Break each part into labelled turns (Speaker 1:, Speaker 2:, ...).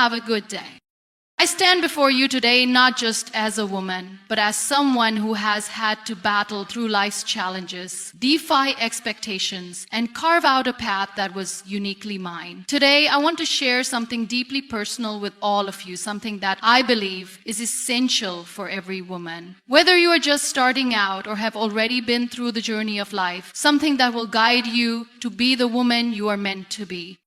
Speaker 1: have a good day. I stand before you today not just as a woman, but as someone who has had to battle through life's challenges, defy expectations, and carve out a path that was uniquely mine. Today, I want to share something deeply personal with all of you, something that I believe is essential for every woman. Whether you are just starting out or have already been through the journey of life, something that will guide you to be the woman you are meant to be.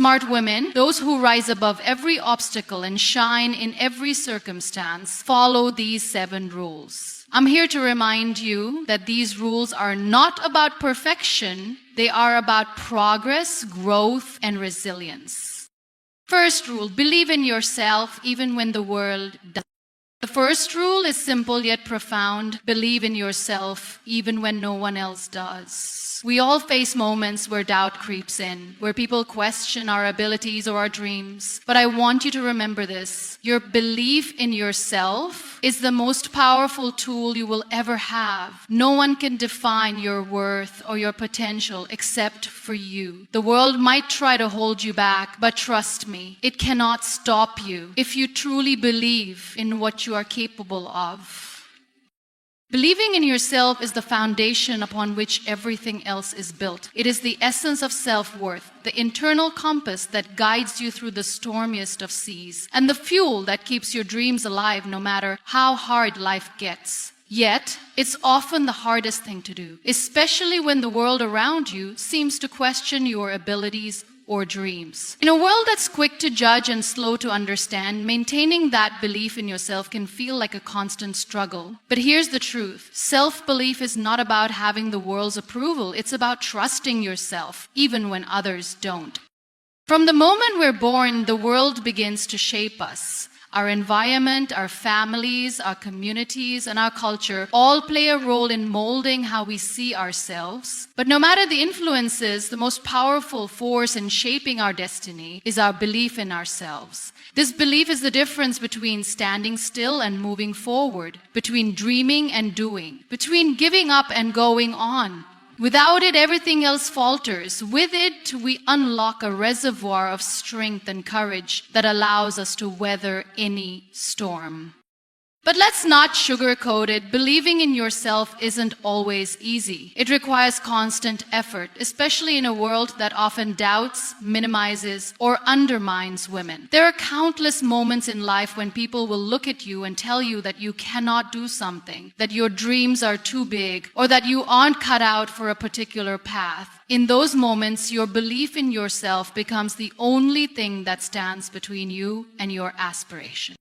Speaker 1: Smart women, those who rise above every obstacle and shine in every circumstance, follow these 7 rules. I'm here to remind you that these rules are not about perfection, they are about progress, growth, and resilience. First rule, believe in yourself even when the world doesn't. The first rule is simple yet profound. Believe in yourself even when no one else does. We all face moments where doubt creeps in, where people question our abilities or our dreams. But I want you to remember this. Your belief in yourself is the most powerful tool you will ever have. No one can define your worth or your potential except for you. The world might try to hold you back, but trust me, it cannot stop you if you truly believe in what you are capable of. Believing in yourself is the foundation upon which everything else is built. It is the essence of self-worth, the internal compass that guides you through the stormiest of seas, and the fuel that keeps your dreams alive no matter how hard life gets. Yet, it's often the hardest thing to do, especially when the world around you seems to question your abilities or dreams. In a world that's quick to judge and slow to understand, maintaining that belief in yourself can feel like a constant struggle. But here's the truth. Self-belief is not about having the world's approval. It's about trusting yourself, even when others don't. From the moment we're born, the world begins to shape us. Our environment, our families, our communities, and our culture all play a role in molding how we see ourselves. But no matter the influences, the most powerful force in shaping our destiny is our belief in ourselves. This belief is the difference between standing still and moving forward, between dreaming and doing, between giving up and going on. Without it, everything else falters. With it, we unlock a reservoir of strength and courage that allows us to weather any storm. But let's not sugarcoat it. Believing in yourself isn't always easy. It requires constant effort, especially in a world that often doubts, minimizes, or undermines women. There are countless moments in life when people will look at you and tell you that you cannot do something, that your dreams are too big, or that you aren't cut out for a particular path. In those moments, your belief in yourself becomes the only thing that stands between you and your aspiration.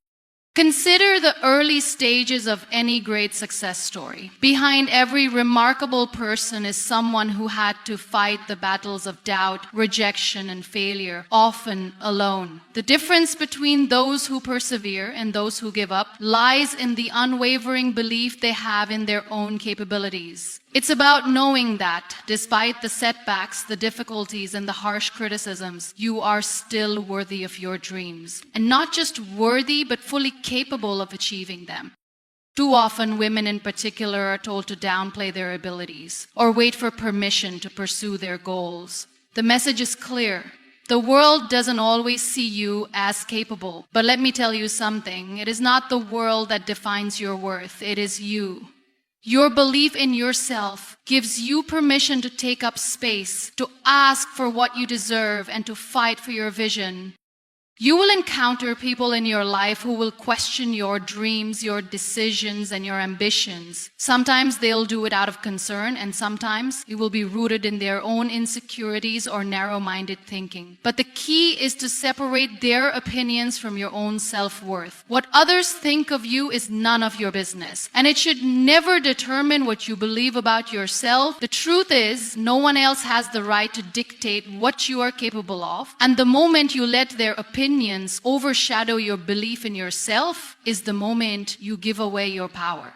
Speaker 1: Consider the early stages of any great success story. Behind every remarkable person is someone who had to fight the battles of doubt, rejection, and failure, often alone. The difference between those who persevere and those who give up lies in the unwavering belief they have in their own capabilities. It's about knowing that, despite the setbacks, the difficulties, and the harsh criticisms, you are still worthy of your dreams. And not just worthy, but fully capable of achieving them. Too often, women in particular are told to downplay their abilities or wait for permission to pursue their goals. The message is clear. The world doesn't always see you as capable. But let me tell you something. It is not the world that defines your worth. It is you. Your belief in yourself gives you permission to take up space, to ask for what you deserve, and to fight for your vision. You will encounter people in your life who will question your dreams, your decisions, and your ambitions. Sometimes they'll do it out of concern, and sometimes it will be rooted in their own insecurities or narrow-minded thinking. But the key is to separate their opinions from your own self-worth. What others think of you is none of your business, and it should never determine what you believe about yourself. The truth is, no one else has the right to dictate what you are capable of, and the moment you let their opinions overshadow your belief in yourself is the moment you give away your power.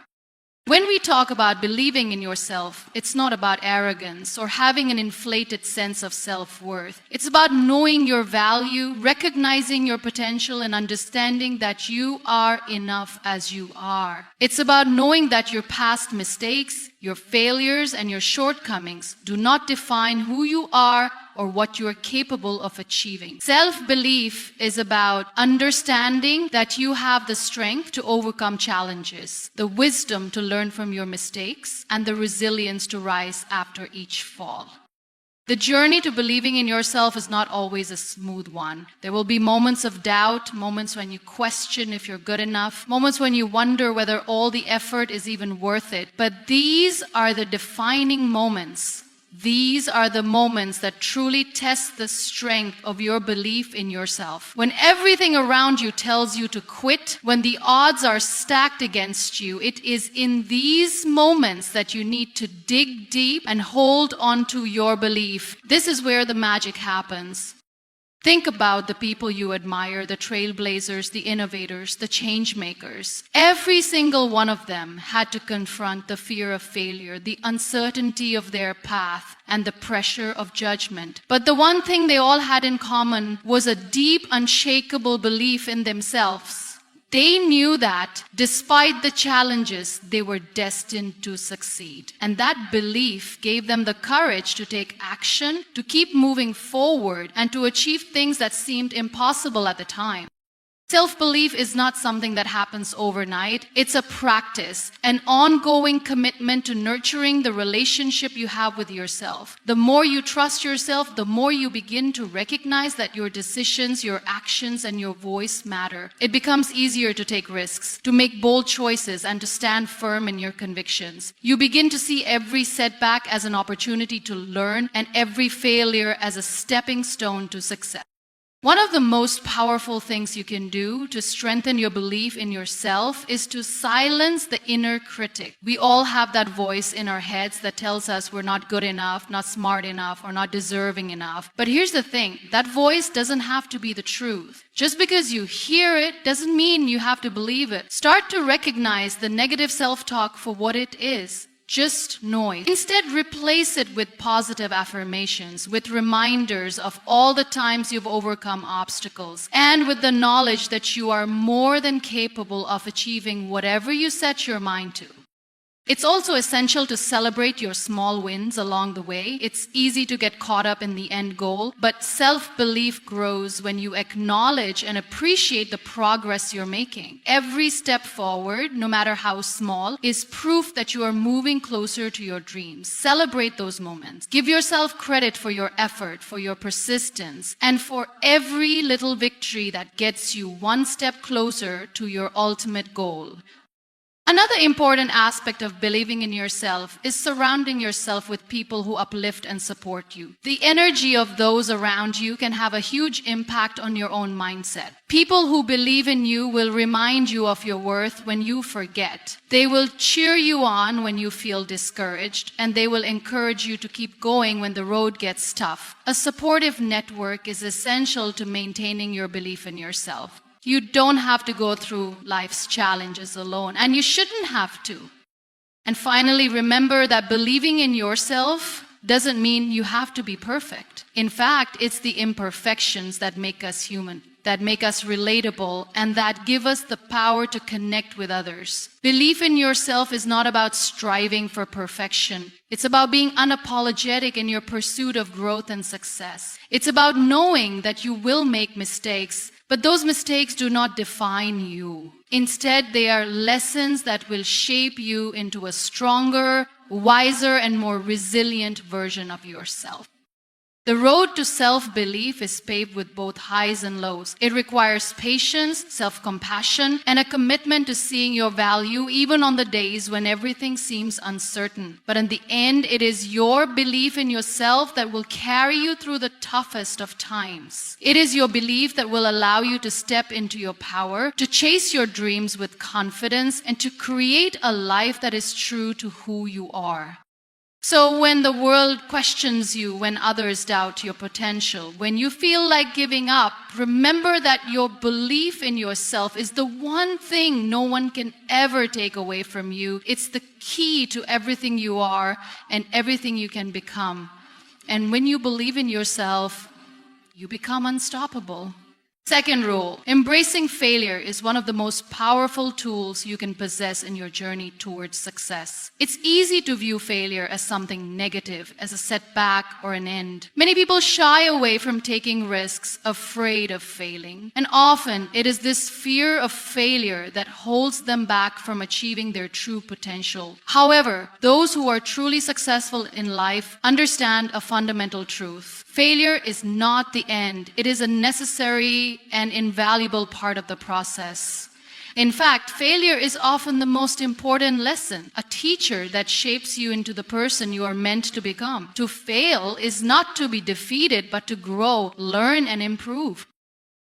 Speaker 1: When we talk about believing in yourself, it's not about arrogance or having an inflated sense of self-worth. It's about knowing your value, recognizing your potential, and understanding that you are enough as you are. It's about knowing that your past mistakes, your failures, and your shortcomings do not define who you are or what you are capable of achieving. Self-belief is about understanding that you have the strength to overcome challenges, the wisdom to learn from your mistakes, and the resilience to rise after each fall. The journey to believing in yourself is not always a smooth one. There will be moments of doubt, moments when you question if you're good enough, moments when you wonder whether all the effort is even worth it. But these are the defining moments. These are the moments that truly test the strength of your belief in yourself. When everything around you tells you to quit, when the odds are stacked against you, it is in these moments that you need to dig deep and hold on to your belief. This is where the magic happens. Think about the people you admire, the trailblazers, the innovators, the change makers. Every single one of them had to confront the fear of failure, the uncertainty of their path, and the pressure of judgment. But the one thing they all had in common was a deep, unshakable belief in themselves. They knew that despite the challenges, they were destined to succeed. And that belief gave them the courage to take action, to keep moving forward, and to achieve things that seemed impossible at the time. Self-belief is not something that happens overnight. It's a practice, an ongoing commitment to nurturing the relationship you have with yourself. The more you trust yourself, the more you begin to recognize that your decisions, your actions, and your voice matter. It becomes easier to take risks, to make bold choices, and to stand firm in your convictions. You begin to see every setback as an opportunity to learn and every failure as a stepping stone to success. One of the most powerful things you can do to strengthen your belief in yourself is to silence the inner critic. We all have that voice in our heads that tells us we're not good enough, not smart enough, or not deserving enough. But here's the thing, that voice doesn't have to be the truth. Just because you hear it doesn't mean you have to believe it. Start to recognize the negative self-talk for what it is. Just noise. Instead, replace it with positive affirmations, with reminders of all the times you've overcome obstacles, and with the knowledge that you are more than capable of achieving whatever you set your mind to. It's also essential to celebrate your small wins along the way. It's easy to get caught up in the end goal, but self-belief grows when you acknowledge and appreciate the progress you're making. Every step forward, no matter how small, is proof that you are moving closer to your dreams. Celebrate those moments. Give yourself credit for your effort, for your persistence, and for every little victory that gets you one step closer to your ultimate goal. Another important aspect of believing in yourself is surrounding yourself with people who uplift and support you. The energy of those around you can have a huge impact on your own mindset. People who believe in you will remind you of your worth when you forget. They will cheer you on when you feel discouraged, and they will encourage you to keep going when the road gets tough. A supportive network is essential to maintaining your belief in yourself. You don't have to go through life's challenges alone, and you shouldn't have to. And finally, remember that believing in yourself doesn't mean you have to be perfect. In fact, it's the imperfections that make us human, that make us relatable, and that give us the power to connect with others. Belief in yourself is not about striving for perfection. It's about being unapologetic in your pursuit of growth and success. It's about knowing that you will make mistakes, but those mistakes do not define you. Instead, they are lessons that will shape you into a stronger, wiser, and more resilient version of yourself. The road to self-belief is paved with both highs and lows. It requires patience, self-compassion, and a commitment to seeing your value even on the days when everything seems uncertain. But in the end, it is your belief in yourself that will carry you through the toughest of times. It is your belief that will allow you to step into your power, to chase your dreams with confidence, and to create a life that is true to who you are. So when the world questions you, when others doubt your potential, when you feel like giving up, remember that your belief in yourself is the one thing no one can ever take away from you. It's the key to everything you are and everything you can become. And when you believe in yourself, you become unstoppable. Second rule, embracing failure is one of the most powerful tools you can possess in your journey towards success. It's easy to view failure as something negative, as a setback or an end. Many people shy away from taking risks, afraid of failing. And often it is this fear of failure that holds them back from achieving their true potential. However, those who are truly successful in life understand a fundamental truth. Failure is not the end. It is a necessary and invaluable part of the process. In fact, failure is often the most important lesson, a teacher that shapes you into the person you are meant to become. To fail is not to be defeated, but to grow, learn, and improve.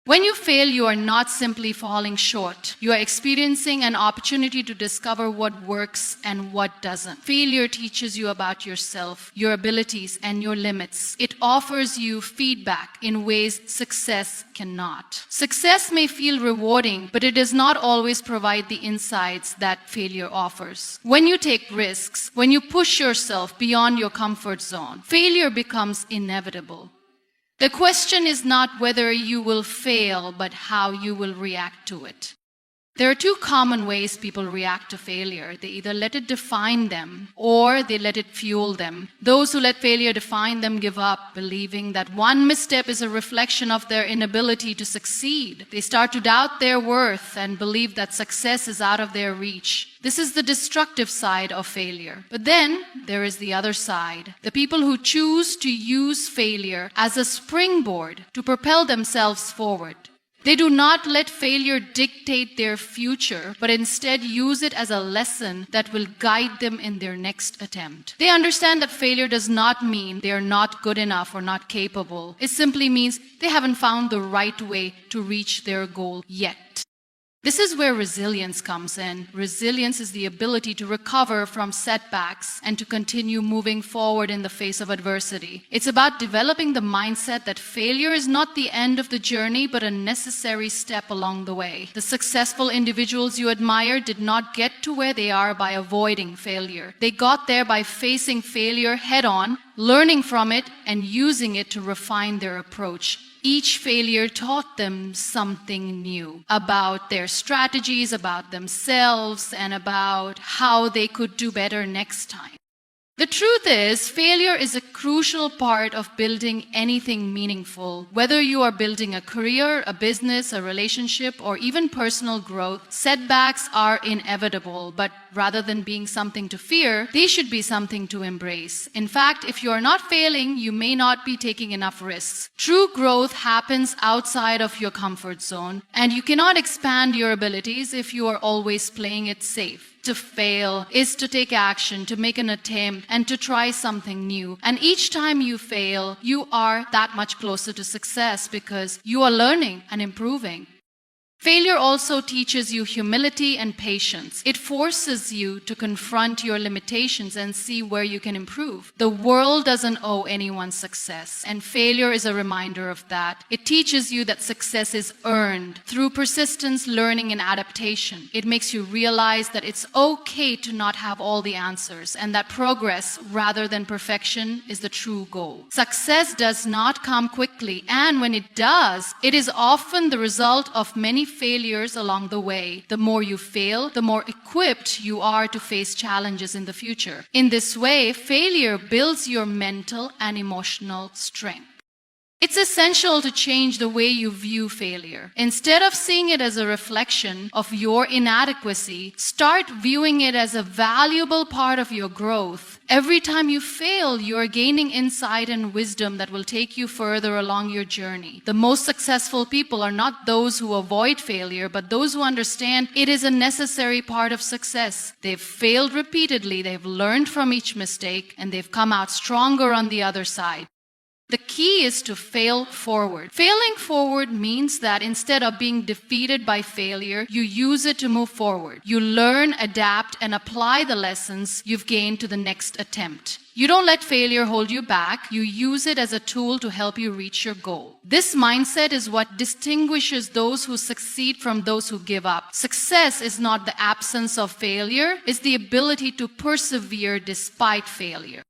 Speaker 1: When you fail, you are not simply falling short. You are experiencing an opportunity to discover what works and what doesn't. Failure teaches you about yourself, your abilities, and your limits. It offers you feedback in ways success cannot. Success may feel rewarding, but it does not always provide the insights that failure offers. When you take risks, when you push yourself beyond your comfort zone, failure becomes inevitable. The question is not whether you will fail, but how you will react to it. There are two common ways people react to failure. They either let it define them or they let it fuel them. Those who let failure define them give up, believing that one misstep is a reflection of their inability to succeed. They start to doubt their worth and believe that success is out of their reach. This is the destructive side of failure. But then there is the other side. The people who choose to use failure as a springboard to propel themselves forward. They do not let failure dictate their future, but instead use it as a lesson that will guide them in their next attempt. They understand that failure does not mean they are not good enough or not capable. It simply means they haven't found the right way to reach their goal yet. This is where resilience comes in. Resilience is the ability to recover from setbacks and to continue moving forward in the face of adversity. It's about developing the mindset that failure is not the end of the journey, but a necessary step along the way. The successful individuals you admire did not get to where they are by avoiding failure. They got there by facing failure head-on, learning from it, and using it to refine their approach. Each failure taught them something new about their strategies, about themselves, and about how they could do better next time. The truth is, failure is a crucial part of building anything meaningful. Whether you are building a career, a business, a relationship, or even personal growth, setbacks are inevitable, but rather than being something to fear, they should be something to embrace. In fact, if you are not failing, you may not be taking enough risks. True growth happens outside of your comfort zone, and you cannot expand your abilities if you are always playing it safe. To fail is to take action, to make an attempt, and to try something new. And each time you fail, you are that much closer to success because you are learning and improving. Failure also teaches you humility and patience. It forces you to confront your limitations and see where you can improve. The world doesn't owe anyone success, and failure is a reminder of that. It teaches you that success is earned through persistence, learning, and adaptation. It makes you realize that it's okay to not have all the answers, and that progress rather than perfection is the true goal. Success does not come quickly, and when it does, it is often the result of many failures along the way. The more you fail, the more equipped you are to face challenges in the future. In this way, failure builds your mental and emotional strength. It's essential to change the way you view failure. Instead of seeing it as a reflection of your inadequacy, start viewing it as a valuable part of your growth. Every time you fail, you are gaining insight and wisdom that will take you further along your journey. The most successful people are not those who avoid failure, but those who understand it is a necessary part of success. They've failed repeatedly, they've learned from each mistake, and they've come out stronger on the other side. The key is to fail forward. Failing forward means that instead of being defeated by failure, you use it to move forward. You learn, adapt, and apply the lessons you've gained to the next attempt. You don't let failure hold you back. You use it as a tool to help you reach your goal. This mindset is what distinguishes those who succeed from those who give up. Success is not the absence of failure, it's the ability to persevere despite failure.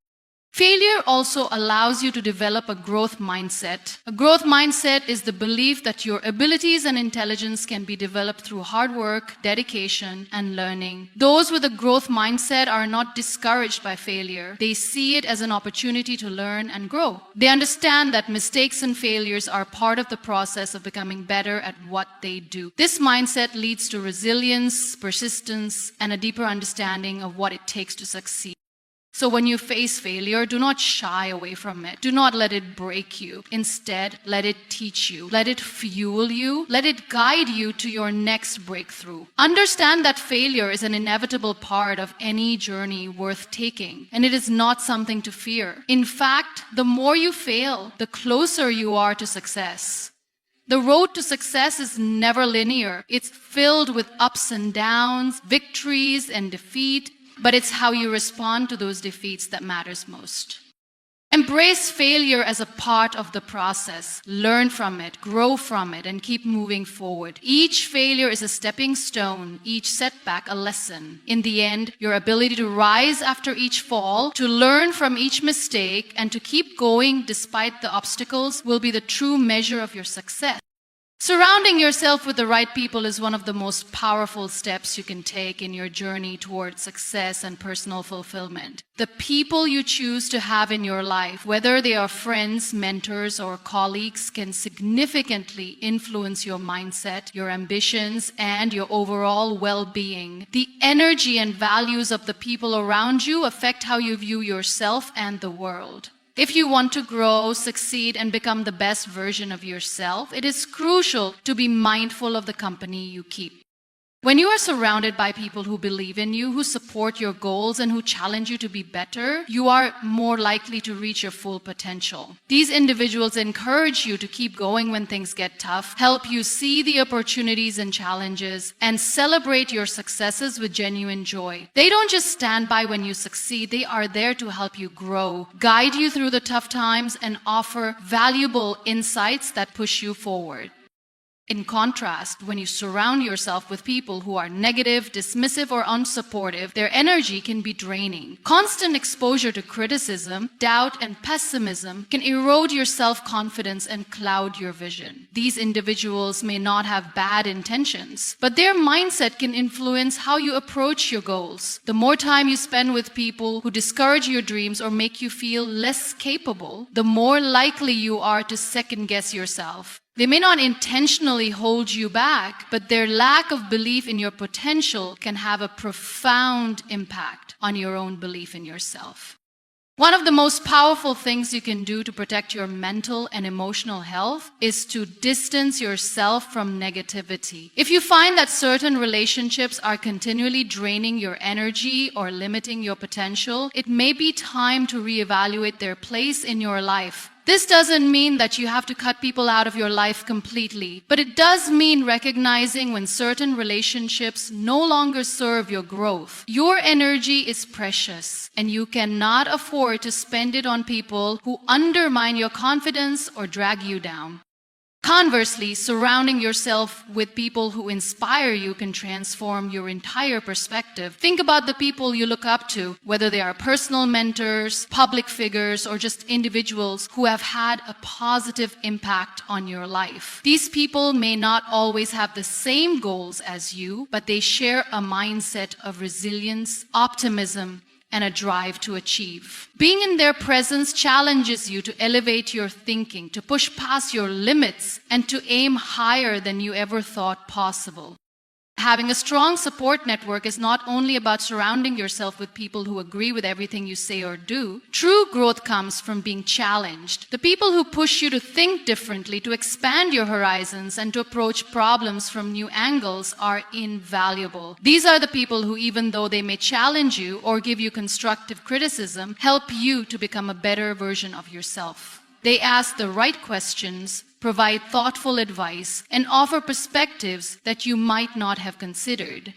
Speaker 1: Failure also allows you to develop a growth mindset. A growth mindset is the belief that your abilities and intelligence can be developed through hard work, dedication, and learning. Those with a growth mindset are not discouraged by failure. They see it as an opportunity to learn and grow. They understand that mistakes and failures are part of the process of becoming better at what they do. This mindset leads to resilience, persistence, and a deeper understanding of what it takes to succeed. So when you face failure, do not shy away from it. Do not let it break you. Instead, let it teach you. Let it fuel you. Let it guide you to your next breakthrough. Understand that failure is an inevitable part of any journey worth taking, and it is not something to fear. In fact, the more you fail, the closer you are to success. The road to success is never linear. It's filled with ups and downs, victories and defeat. But it's how you respond to those defeats that matters most. Embrace failure as a part of the process. Learn from it, grow from it, and keep moving forward. Each failure is a stepping stone, each setback a lesson. In the end, your ability to rise after each fall, to learn from each mistake, and to keep going despite the obstacles will be the true measure of your success. Surrounding yourself with the right people is one of the most powerful steps you can take in your journey towards success and personal fulfillment. The people you choose to have in your life, whether they are friends, mentors, or colleagues, can significantly influence your mindset, your ambitions, and your overall well-being. The energy and values of the people around you affect how you view yourself and the world. If you want to grow, succeed, and become the best version of yourself, it is crucial to be mindful of the company you keep. When you are surrounded by people who believe in you, who support your goals, and who challenge you to be better, you are more likely to reach your full potential. These individuals encourage you to keep going when things get tough, help you see the opportunities and challenges, and celebrate your successes with genuine joy. They don't just stand by when you succeed, they are there to help you grow, guide you through the tough times, and offer valuable insights that push you forward. In contrast, when you surround yourself with people who are negative, dismissive, or unsupportive, their energy can be draining. Constant exposure to criticism, doubt, and pessimism can erode your self-confidence and cloud your vision. These individuals may not have bad intentions, but their mindset can influence how you approach your goals. The more time you spend with people who discourage your dreams or make you feel less capable, the more likely you are to second-guess yourself. They may not intentionally hold you back, but their lack of belief in your potential can have a profound impact on your own belief in yourself. One of the most powerful things you can do to protect your mental and emotional health is to distance yourself from negativity. If you find that certain relationships are continually draining your energy or limiting your potential, it may be time to reevaluate their place in your life. This doesn't mean that you have to cut people out of your life completely, but it does mean recognizing when certain relationships no longer serve your growth. Your energy is precious, and you cannot afford to spend it on people who undermine your confidence or drag you down. Conversely, surrounding yourself with people who inspire you can transform your entire perspective. Think about the people you look up to, whether they are personal mentors, public figures, or just individuals who have had a positive impact on your life. These people may not always have the same goals as you, but they share a mindset of resilience, optimism, and a drive to achieve. Being in their presence challenges you to elevate your thinking, to push past your limits, and to aim higher than you ever thought possible. Having a strong support network is not only about surrounding yourself with people who agree with everything you say or do. True growth comes from being challenged. The people who push you to think differently, to expand your horizons, and to approach problems from new angles are invaluable. These are the people who, even though they may challenge you or give you constructive criticism, help you to become a better version of yourself. They ask the right questions, provide thoughtful advice, and offer perspectives that you might not have considered.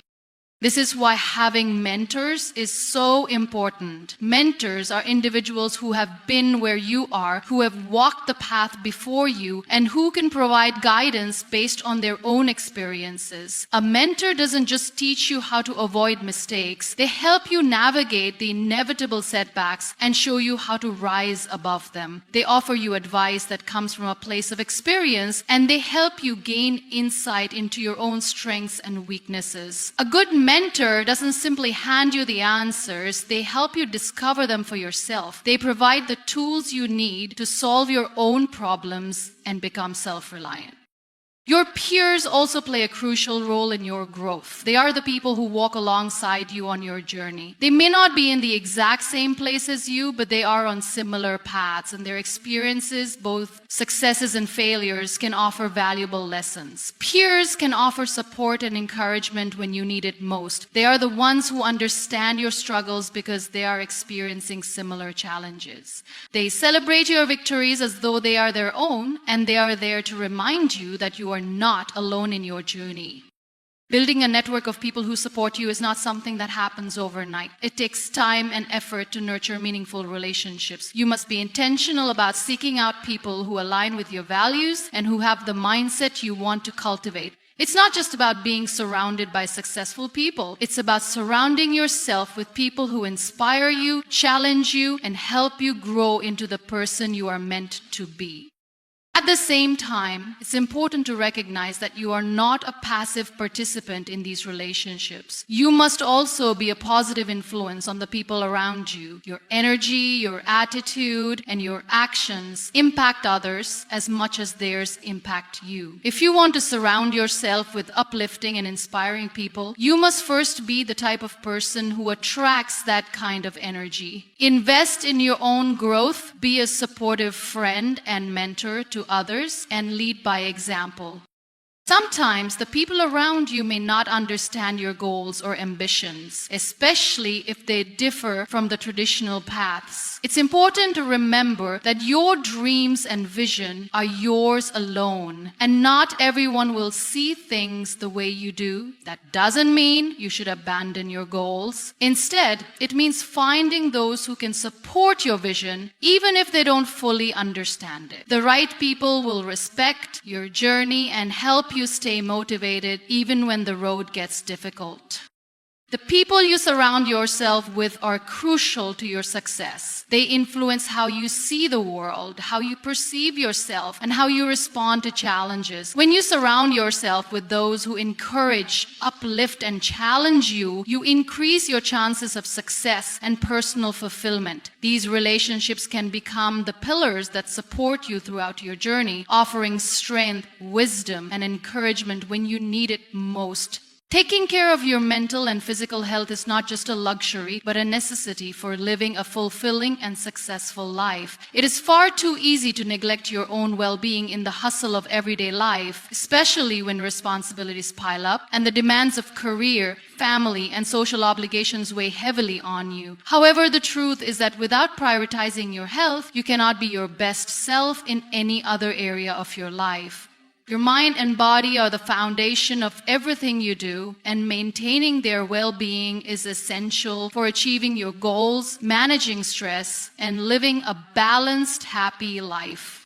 Speaker 1: This is why having mentors is so important. Mentors are individuals who have been where you are, who have walked the path before you, and who can provide guidance based on their own experiences. A mentor doesn't just teach you how to avoid mistakes. They help you navigate the inevitable setbacks and show you how to rise above them. They offer you advice that comes from a place of experience, and they help you gain insight into your own strengths and weaknesses. A good mentor doesn't simply hand you the answers, they help you discover them for yourself. They provide the tools you need to solve your own problems and become self-reliant. Your peers also play a crucial role in your growth. They are the people who walk alongside you on your journey. They may not be in the exact same place as you, but they are on similar paths, and their experiences, both successes and failures, can offer valuable lessons. Peers can offer support and encouragement when you need it most. They are the ones who understand your struggles because they are experiencing similar challenges. They celebrate your victories as though they are their own, and they are there to remind you that you are not alone in your journey. Building a network of people who support you is not something that happens overnight. It takes time and effort to nurture meaningful relationships. You must be intentional about seeking out people who align with your values and who have the mindset you want to cultivate. It's not just about being surrounded by successful people. It's about surrounding yourself with people who inspire you, challenge you, and help you grow into the person you are meant to be. At the same time, it's important to recognize that you are not a passive participant in these relationships. You must also be a positive influence on the people around you. Your energy, your attitude, and your actions impact others as much as theirs impact you. If you want to surround yourself with uplifting and inspiring people, you must first be the type of person who attracts that kind of energy. Invest in your own growth, be a supportive friend and mentor to others, and lead by example. Sometimes the people around you may not understand your goals or ambitions, especially if they differ from the traditional paths. It's important to remember that your dreams and vision are yours alone, and not everyone will see things the way you do. That doesn't mean you should abandon your goals. Instead, it means finding those who can support your vision, even if they don't fully understand it. The right people will respect your journey and help you stay motivated even when the road gets difficult. The people you surround yourself with are crucial to your success. They influence how you see the world, how you perceive yourself, and how you respond to challenges. When you surround yourself with those who encourage, uplift, and challenge you, you increase your chances of success and personal fulfillment. These relationships can become the pillars that support you throughout your journey, offering strength, wisdom, and encouragement when you need it most. Taking care of your mental and physical health is not just a luxury, but a necessity for living a fulfilling and successful life. It is far too easy to neglect your own well-being in the hustle of everyday life, especially when responsibilities pile up and the demands of career, family, and social obligations weigh heavily on you. However, the truth is that without prioritizing your health, you cannot be your best self in any other area of your life. Your mind and body are the foundation of everything you do, and maintaining their well-being is essential for achieving your goals, managing stress, and living a balanced, happy life.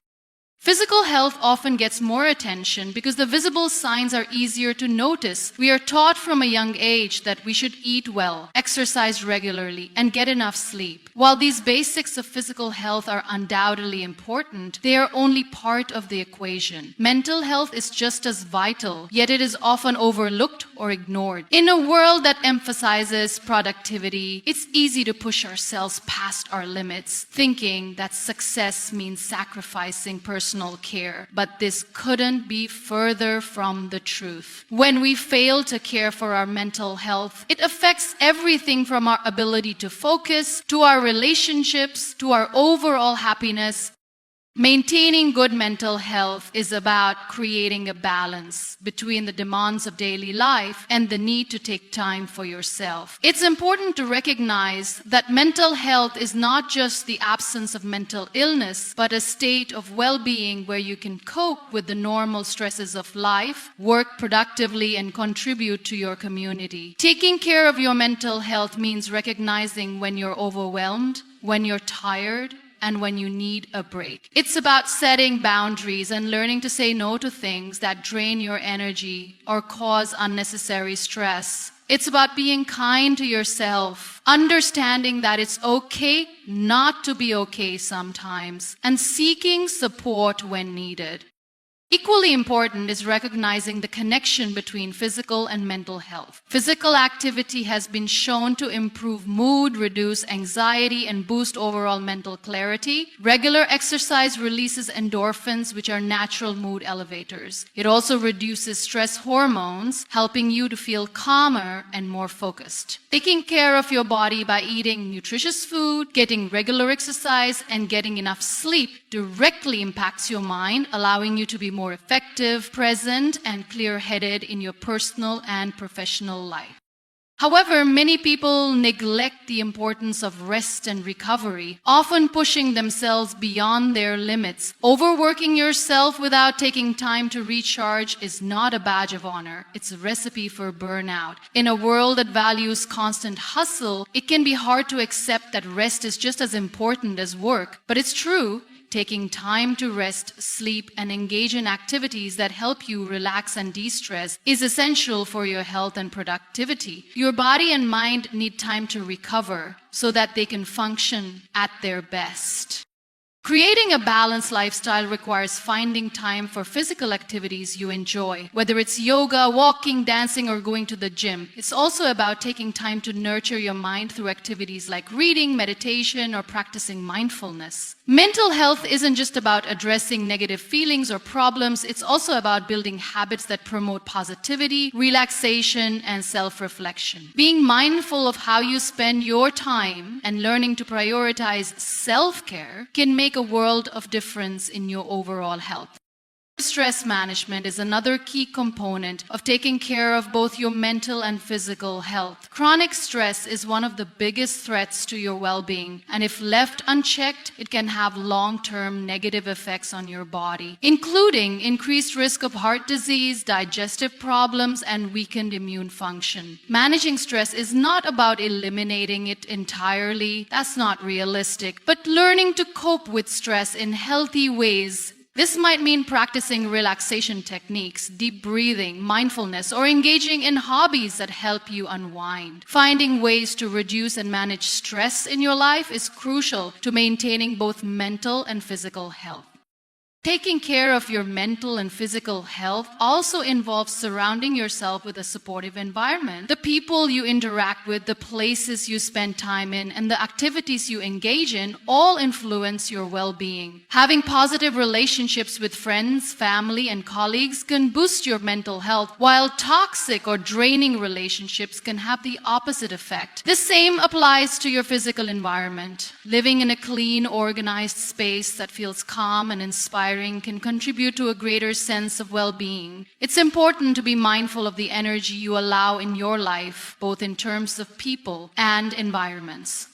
Speaker 1: Physical health often gets more attention because the visible signs are easier to notice. We are taught from a young age that we should eat well, exercise regularly, and get enough sleep. While these basics of physical health are undoubtedly important, they are only part of the equation. Mental health is just as vital, yet it is often overlooked or ignored. In a world that emphasizes productivity, it's easy to push ourselves past our limits, thinking that success means sacrificing personal care, but this couldn't be further from the truth. When we fail to care for our mental health, it affects everything from our ability to focus, to our relationships, to our overall happiness. Maintaining good mental health is about creating a balance between the demands of daily life and the need to take time for yourself. It's important to recognize that mental health is not just the absence of mental illness, but a state of well-being where you can cope with the normal stresses of life, work productively, and contribute to your community. Taking care of your mental health means recognizing when you're overwhelmed, when you're tired, and when you need a break. It's about setting boundaries and learning to say no to things that drain your energy or cause unnecessary stress. It's about being kind to yourself, understanding that it's okay not to be okay sometimes, and seeking support when needed. Equally important is recognizing the connection between physical and mental health. Physical activity has been shown to improve mood, reduce anxiety, and boost overall mental clarity. Regular exercise releases endorphins, which are natural mood elevators. It also reduces stress hormones, helping you to feel calmer and more focused. Taking care of your body by eating nutritious food, getting regular exercise, and getting enough sleep directly impacts your mind, allowing you to be more effective, present, and clear-headed in your personal and professional life. However, many people neglect the importance of rest and recovery, often pushing themselves beyond their limits. Overworking yourself without taking time to recharge is not a badge of honor. It's a recipe for burnout. In a world that values constant hustle, it can be hard to accept that rest is just as important as work. But it's true. Taking time to rest, sleep, and engage in activities that help you relax and de-stress is essential for your health and productivity. Your body and mind need time to recover so that they can function at their best. Creating a balanced lifestyle requires finding time for physical activities you enjoy, whether it's yoga, walking, dancing, or going to the gym. It's also about taking time to nurture your mind through activities like reading, meditation, or practicing mindfulness. Mental health isn't just about addressing negative feelings or problems, it's also about building habits that promote positivity, relaxation, and self-reflection. Being mindful of how you spend your time and learning to prioritize self-care can make a world of difference in your overall health. Stress management is another key component of taking care of both your mental and physical health. Chronic stress is one of the biggest threats to your well-being, and if left unchecked, it can have long-term negative effects on your body, including increased risk of heart disease, digestive problems, and weakened immune function. Managing stress is not about eliminating it entirely. That's not realistic, but learning to cope with stress in healthy ways. This might mean practicing relaxation techniques, deep breathing, mindfulness, or engaging in hobbies that help you unwind. Finding ways to reduce and manage stress in your life is crucial to maintaining both mental and physical health. Taking care of your mental and physical health also involves surrounding yourself with a supportive environment. The people you interact with, the places you spend time in, and the activities you engage in all influence your well-being. Having positive relationships with friends, family, and colleagues can boost your mental health, while toxic or draining relationships can have the opposite effect. The same applies to your physical environment. Living in a clean, organized space that feels calm and inspiring can contribute to a greater sense of well-being. It's important to be mindful of the energy you allow in your life, both in terms of people and environments.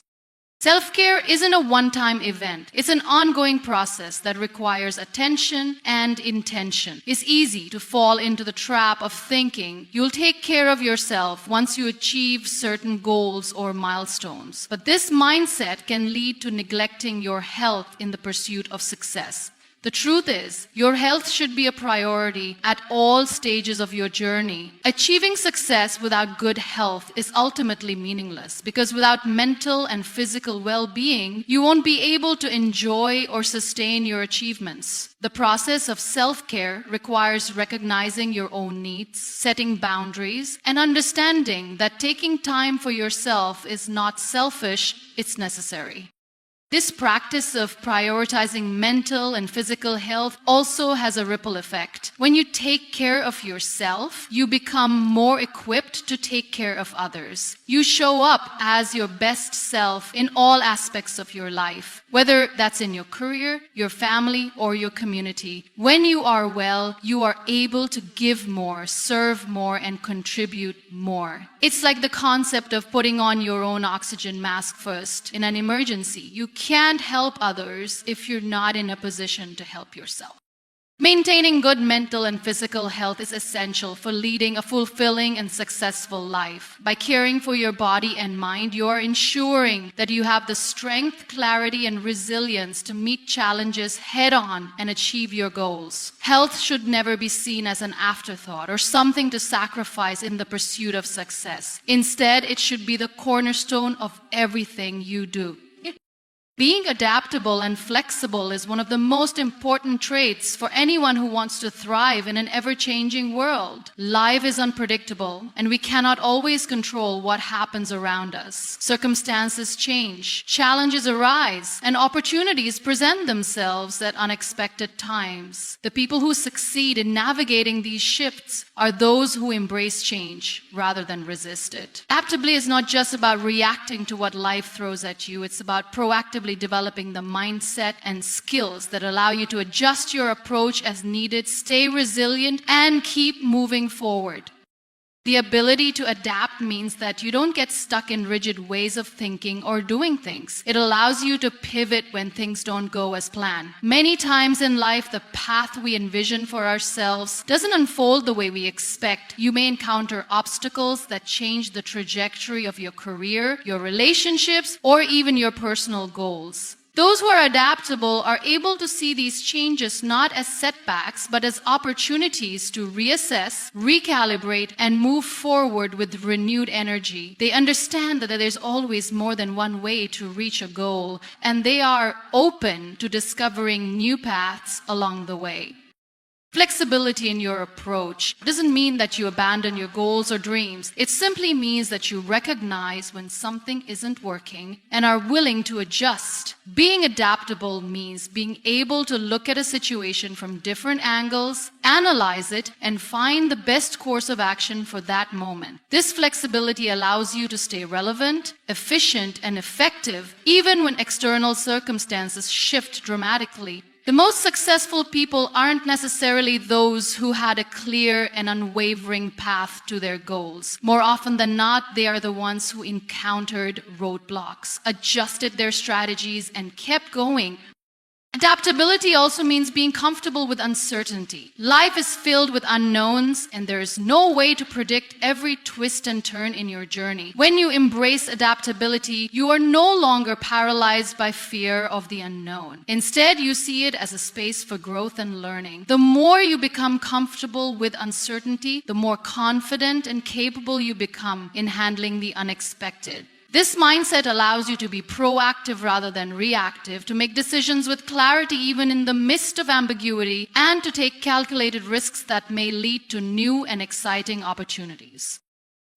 Speaker 1: Self-care isn't a one-time event. It's an ongoing process that requires attention and intention. It's easy to fall into the trap of thinking you'll take care of yourself once you achieve certain goals or milestones. But this mindset can lead to neglecting your health in the pursuit of success. The truth is, your health should be a priority at all stages of your journey. Achieving success without good health is ultimately meaningless, because without mental and physical well-being, you won't be able to enjoy or sustain your achievements. The process of self-care requires recognizing your own needs, setting boundaries, and understanding that taking time for yourself is not selfish, it's necessary. This practice of prioritizing mental and physical health also has a ripple effect. When you take care of yourself, you become more equipped to take care of others. You show up as your best self in all aspects of your life, whether that's in your career, your family, or your community. When you are well, you are able to give more, serve more, and contribute more. It's like the concept of putting on your own oxygen mask first in an emergency. You can't help others if you're not in a position to help yourself. Maintaining good mental and physical health is essential for leading a fulfilling and successful life. By caring for your body and mind, you are ensuring that you have the strength, clarity, and resilience to meet challenges head-on and achieve your goals. Health should never be seen as an afterthought or something to sacrifice in the pursuit of success. Instead, it should be the cornerstone of everything you do. Being adaptable and flexible is one of the most important traits for anyone who wants to thrive in an ever-changing world. Life is unpredictable, and we cannot always control what happens around us. Circumstances change, challenges arise, and opportunities present themselves at unexpected times. The people who succeed in navigating these shifts are those who embrace change rather than resist it. Adaptability is not just about reacting to what life throws at you, it's about proactively developing the mindset and skills that allow you to adjust your approach as needed, stay resilient, and keep moving forward. The ability to adapt means that you don't get stuck in rigid ways of thinking or doing things. It allows you to pivot when things don't go as planned. Many times in life, the path we envision for ourselves doesn't unfold the way we expect. You may encounter obstacles that change the trajectory of your career, your relationships, or even your personal goals. Those who are adaptable are able to see these changes not as setbacks, but as opportunities to reassess, recalibrate, and move forward with renewed energy. They understand that there's always more than one way to reach a goal, and they are open to discovering new paths along the way. Flexibility in your approach doesn't mean that you abandon your goals or dreams. It simply means that you recognize when something isn't working and are willing to adjust. Being adaptable means being able to look at a situation from different angles, analyze it, and find the best course of action for that moment. This flexibility allows you to stay relevant, efficient, and effective even when external circumstances shift dramatically. The most successful people aren't necessarily those who had a clear and unwavering path to their goals. More often than not, they are the ones who encountered roadblocks, adjusted their strategies, and kept going. Adaptability also means being comfortable with uncertainty. Life is filled with unknowns, and there is no way to predict every twist and turn in your journey. When you embrace adaptability, you are no longer paralyzed by fear of the unknown. Instead, you see it as a space for growth and learning. The more you become comfortable with uncertainty, the more confident and capable you become in handling the unexpected. This mindset allows you to be proactive rather than reactive, to make decisions with clarity even in the midst of ambiguity, and to take calculated risks that may lead to new and exciting opportunities.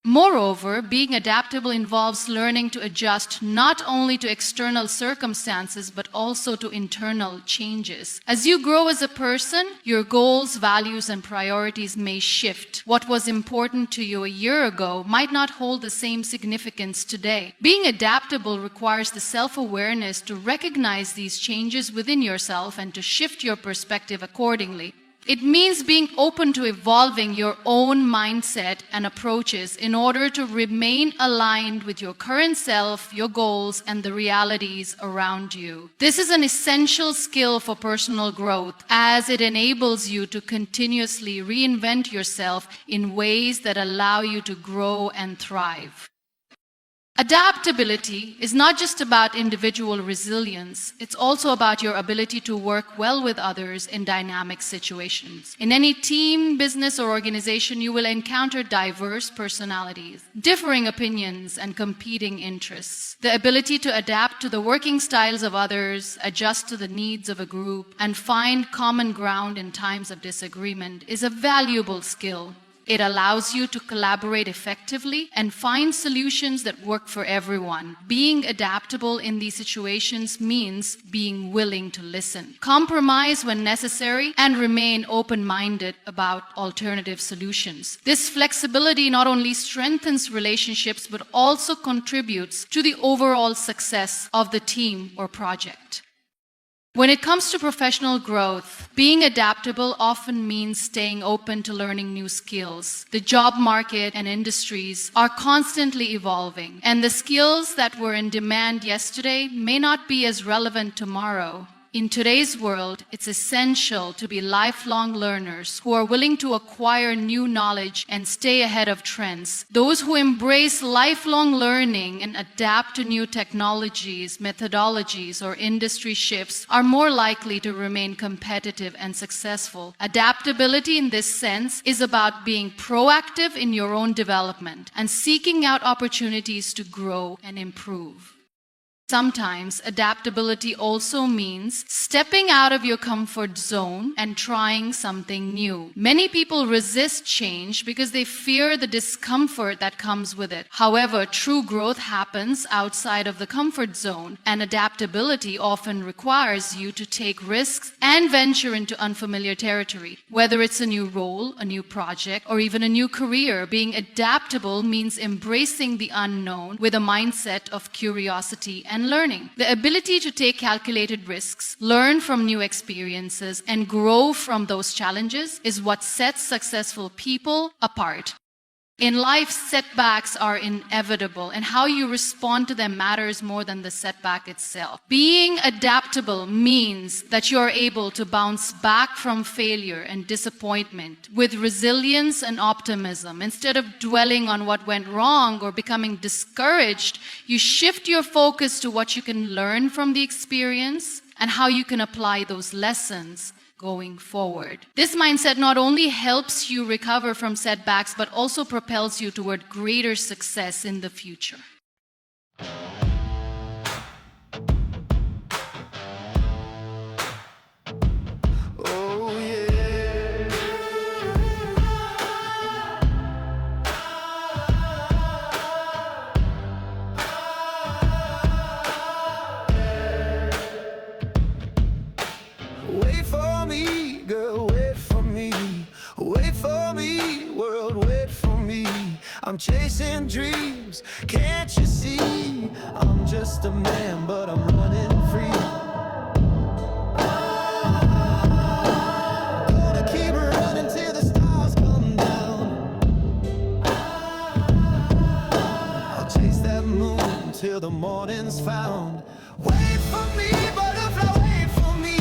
Speaker 1: Moreover, being adaptable involves learning to adjust not only to external circumstances, but also to internal changes. As you grow as a person, your goals, values, and priorities may shift. What was important to you a year ago might not hold the same significance today. Being adaptable requires the self-awareness to recognize these changes within yourself and to shift your perspective accordingly. It means being open to evolving your own mindset and approaches in order to remain aligned with your current self, your goals, and the realities around you. This is an essential skill for personal growth, as it enables you to continuously reinvent yourself in ways that allow you to grow and thrive. Adaptability is not just about individual resilience, it's also about your ability to work well with others in dynamic situations. In any team, business, or organization, you will encounter diverse personalities, differing opinions, and competing interests. The ability to adapt to the working styles of others, adjust to the needs of a group, and find common ground in times of disagreement is a valuable skill. It allows you to collaborate effectively and find solutions that work for everyone. Being adaptable in these situations means being willing to listen, compromise when necessary, and remain open-minded about alternative solutions. This flexibility not only strengthens relationships but also contributes to the overall success of the team or project. When it comes to professional growth, being adaptable often means staying open to learning new skills. The job market and industries are constantly evolving, and the skills that were in demand yesterday may not be as relevant tomorrow. In today's world, it's essential to be lifelong learners who are willing to acquire new knowledge and stay ahead of trends. Those who embrace lifelong learning and adapt to new technologies, methodologies, or industry shifts are more likely to remain competitive and successful. Adaptability in this sense is about being proactive in your own development and seeking out opportunities to grow and improve. Sometimes adaptability also means stepping out of your comfort zone and trying something new. Many people resist change because they fear the discomfort that comes with it. However, true growth happens outside of the comfort zone, and adaptability often requires you to take risks and venture into unfamiliar territory. Whether it's a new role, a new project, or even a new career, being adaptable means embracing the unknown with a mindset of curiosity and learning. The ability to take calculated risks, learn from new experiences, and grow from those challenges is what sets successful people apart. In life, setbacks are inevitable, and how you respond to them matters more than the setback itself. Being adaptable means that you are able to bounce back from failure and disappointment with resilience and optimism. Instead of dwelling on what went wrong or becoming discouraged, you shift your focus to what you can learn from the experience and how you can apply those lessons going forward. This mindset not only helps you recover from setbacks, but also propels you toward greater success in the future.
Speaker 2: Oh yeah. Wait for me, girl, wait for me. Wait for me, world, wait for me. I'm chasing dreams, can't you see? I'm just a man, but I'm running free. Gonna keep running till the stars come down. I'll chase that moon till the morning's found. Wait for me, butterfly, wait for me.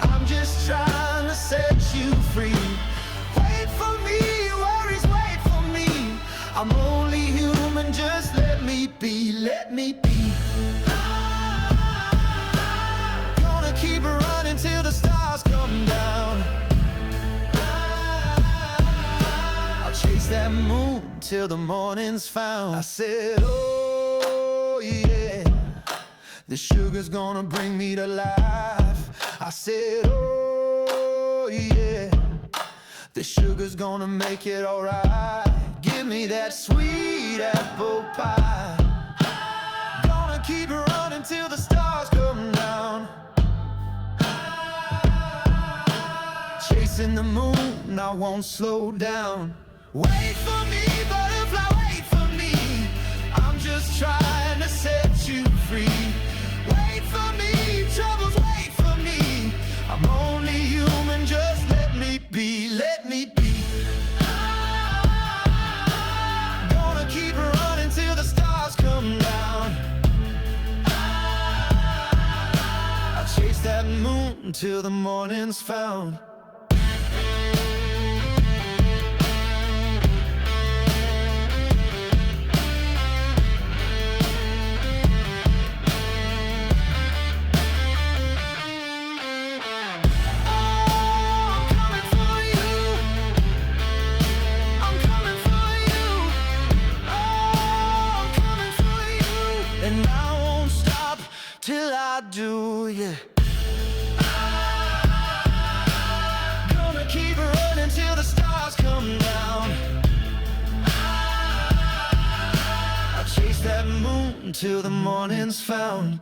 Speaker 2: I'm just trying to set you free. Wait for me, worries, wait for me. I'm only human, just let me be, let me be. Gonna keep running till the stars come down. I'll chase that moon till the morning's found. I said, oh yeah, the sugar's gonna bring me to life. I said, oh yeah, the sugar's gonna make it alright. Give me that sweet apple pie. Gonna keep running till the stars come down. Chasing the moon, I won't slow down. Wait for me, butterfly, wait for me. I'm just trying to set you free. Wait for me, troubles, wait for me. I'm only human, just let me be, let me be. Gonna keep running till the stars come down. I'll chase that moon till the morning's found. And I won't stop till I do, yeah. Gonna keep running till the stars come down. till the morning's found.